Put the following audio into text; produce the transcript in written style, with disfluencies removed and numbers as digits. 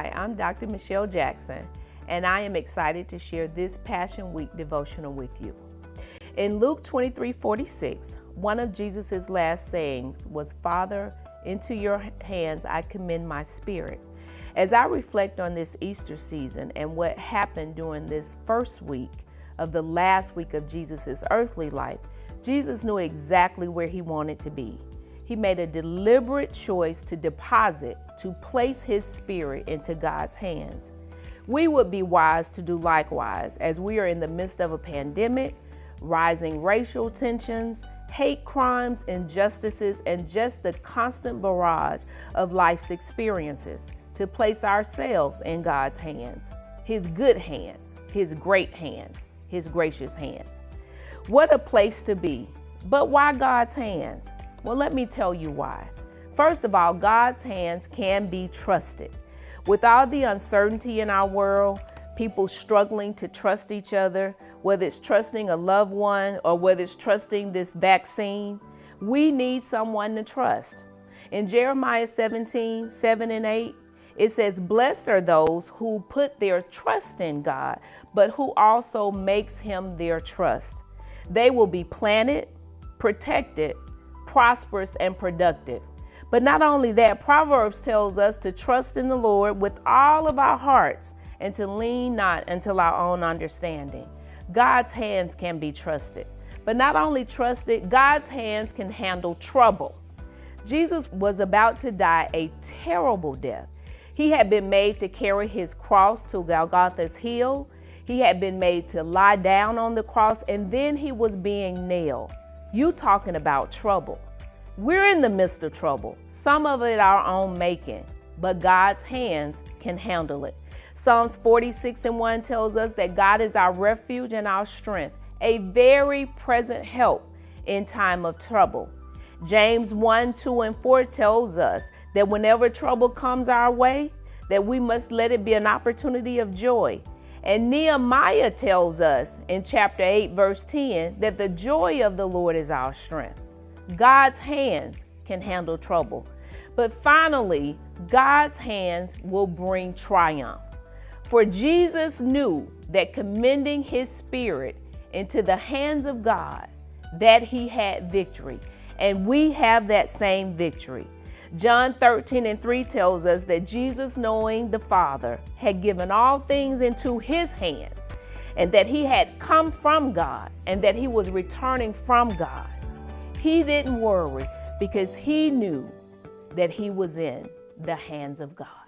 Hi, I'm Dr. Michelle Jackson, and I am excited to share this Passion Week devotional with you. In Luke 23:46, one of Jesus' last sayings was, "Father, into your hands I commend my spirit." As I reflect on this Easter season and what happened during this first week of the last week of Jesus' earthly life, Jesus knew exactly where he wanted to be. He made a deliberate choice to place his spirit into God's hands. We would be wise to do likewise as we are in the midst of a pandemic, rising racial tensions, hate crimes, injustices, and just the constant barrage of life's experiences, to place ourselves in God's hands, his good hands, his great hands, his gracious hands. What a place to be. But why God's hands? Well, let me tell you why. First of all, God's hands can be trusted. With all the uncertainty in our world, people struggling to trust each other, whether it's trusting a loved one or whether it's trusting this vaccine, we need someone to trust. In Jeremiah 17:7-8, it says, "Blessed are those who put their trust in God, but who also makes him their trust. They will be planted, protected, prosperous, and productive." But not only that, Proverbs tells us to trust in the Lord with all of our hearts and to lean not until our own understanding. God's hands can be trusted. But not only trusted, God's hands can handle trouble. Jesus was about to die a terrible death. He had been made to carry his cross to Golgotha's hill. He had been made to lie down on the cross, and then he was being nailed. You talking about trouble. We're in the midst of trouble, some of it our own making, but God's hands can handle it. Psalms 46:1 tells us that God is our refuge and our strength, a very present help in time of trouble. James 1:2-4 tells us that whenever trouble comes our way, that we must let it be an opportunity of joy. And Nehemiah tells us in chapter 8, verse 10, that the joy of the Lord is our strength. God's hands can handle trouble. But finally, God's hands will bring triumph. For Jesus knew that commending his spirit into the hands of God, that he had victory. And we have that same victory. John 13:3 tells us that Jesus, knowing the Father, had given all things into his hands, and that he had come from God, and that he was returning from God. He didn't worry because he knew that he was in the hands of God.